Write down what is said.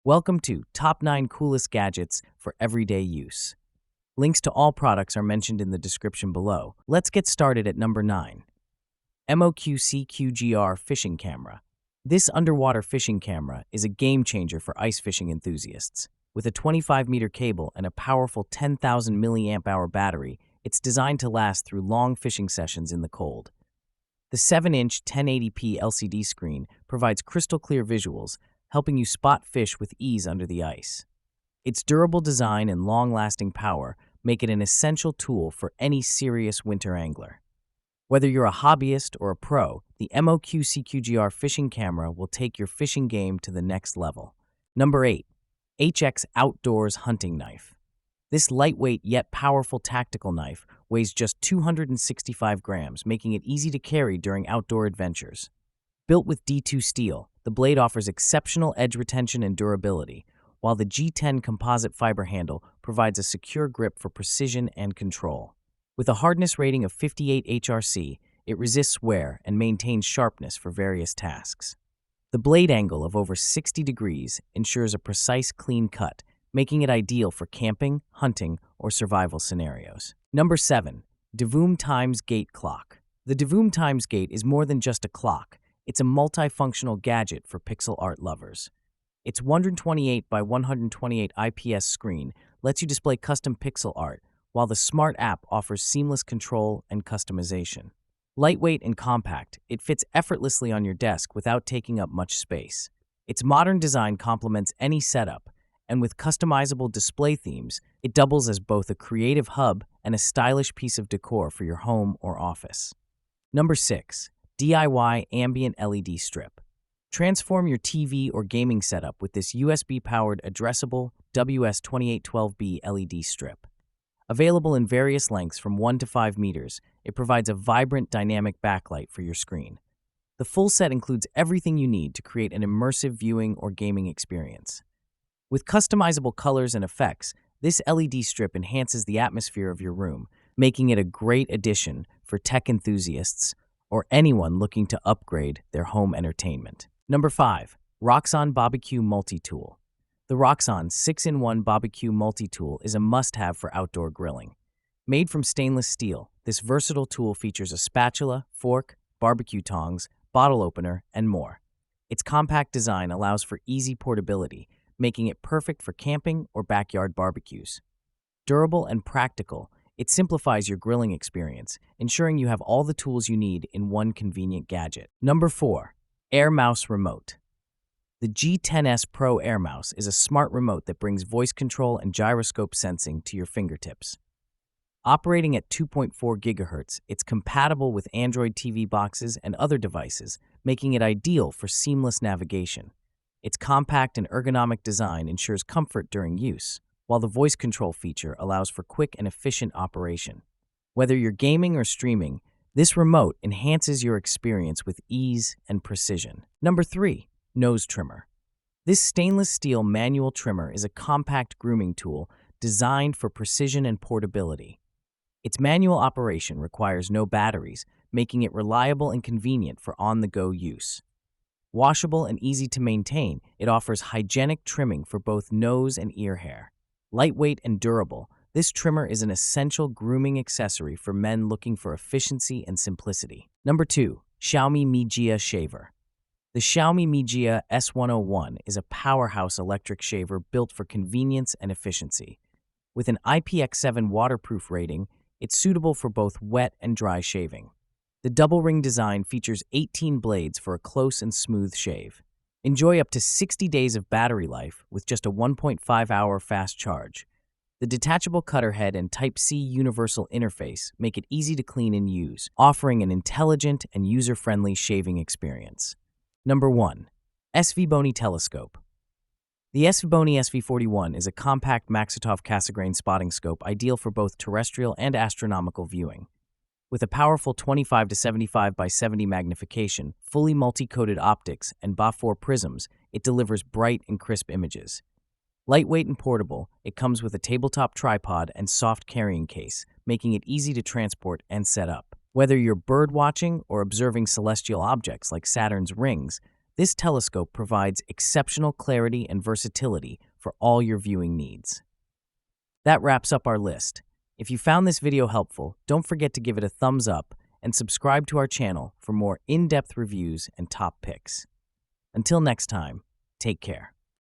Welcome to Top 9 Coolest Gadgets for Everyday Use. Links to all products are mentioned in the description below. Let's get started at number 9. MQCQR Fishing Camera. This underwater fishing camera is a game changer for ice fishing enthusiasts. With a 25-meter cable and a powerful 10,000 mAh battery, it's designed to last through long fishing sessions in the cold. The 7-inch 1080p LCD screen provides crystal-clear visuals, helping you spot fish with ease under the ice. Its durable design and long-lasting power make it an essential tool for any serious winter angler. Whether you're a hobbyist or a pro, the MQCQR fishing camera will take your fishing game to the next level. Number 8. HX Outdoors Hunting Knife. This lightweight yet powerful tactical knife weighs just 265 grams, making it easy to carry during outdoor adventures. Built with D2 steel, the blade offers exceptional edge retention and durability, while the G10 composite fiber handle provides a secure grip for precision and control. With a hardness rating of 58 HRC, it resists wear and maintains sharpness for various tasks. The blade angle of over 60 degrees ensures a precise, clean cut, making it ideal for camping, hunting, or survival scenarios. Number 7. Divoom Times Gate Clock. The Divoom Times Gate is more than just a clock. It's a multifunctional gadget for pixel art lovers. Its 128 by 128 IPS screen lets you display custom pixel art, while the Smart app offers seamless control and customization. Lightweight and compact, it fits effortlessly on your desk without taking up much space. Its modern design complements any setup, and with customizable display themes, it doubles as both a creative hub and a stylish piece of decor for your home or office. Number 6. DIY Ambient LED Strip. Transform your TV or gaming setup with this USB-powered addressable WS2812B LED strip. Available in various lengths from 1 to 5 meters, it provides a vibrant, dynamic backlight for your screen. The full set includes everything you need to create an immersive viewing or gaming experience. With customizable colors and effects, this LED strip enhances the atmosphere of your room, making it a great addition for tech enthusiasts or anyone looking to upgrade their home entertainment. Number 5. Roxson Bbecue MultiTool. The Roxson 6-in-1 Bbecue MultiTool is a must-have for outdoor grilling. Made from stainless steel, this versatile tool features a spatula, fork, barbecue tongs, bottle opener, and more. Its compact design allows for easy portability, making it perfect for camping or backyard barbecues. Durable and practical, it simplifies your grilling experience, ensuring you have all the tools you need in one convenient gadget. Number 4. Air Mouse Remote. The G10S Pro Air Mouse is a smart remote that brings voice control and gyroscope sensing to your fingertips. Operating at 2.4 GHz, it's compatible with Android TV boxes and other devices, making it ideal for seamless navigation. Its compact and ergonomic design ensures comfort during use, while the voice control feature allows for quick and efficient operation. Whether you're gaming or streaming, this remote enhances your experience with ease and precision. Number 3. Nose Trimmer. This stainless steel manual trimmer is a compact grooming tool designed for precision and portability. Its manual operation requires no batteries, making it reliable and convenient for on-the-go use. Washable and easy to maintain, it offers hygienic trimming for both nose and ear hair. Lightweight and durable, this trimmer is an essential grooming accessory for men looking for efficiency and simplicity. Number 2. Xiaomi Mijia Shaver. The Xiaomi Mijia S101 is a powerhouse electric shaver built for convenience and efficiency. With an IPX7 waterproof rating, it's suitable for both wet and dry shaving. The double ring design features 18 blades for a close and smooth shave. Enjoy up to 60 days of battery life with just a 1.5-hour fast charge. The detachable cutter head and Type-C universal interface make it easy to clean and use, offering an intelligent and user-friendly shaving experience. Number 1. SVBony Telescope. The SVBony SV41 is a compact Maxitov Cassegrain spotting scope ideal for both terrestrial and astronomical viewing. With a powerful 25 to 75 by 70 magnification, fully multi-coated optics, and Ba4 prisms, it delivers bright and crisp images. Lightweight and portable, it comes with a tabletop tripod and soft carrying case, making it easy to transport and set up. Whether you're bird watching or observing celestial objects like Saturn's rings, This telescope provides exceptional clarity and versatility for all your viewing needs. That wraps up our list. If you found this video helpful, don't forget to give it a thumbs up and subscribe to our channel for more in-depth reviews and top picks. Until next time, take care.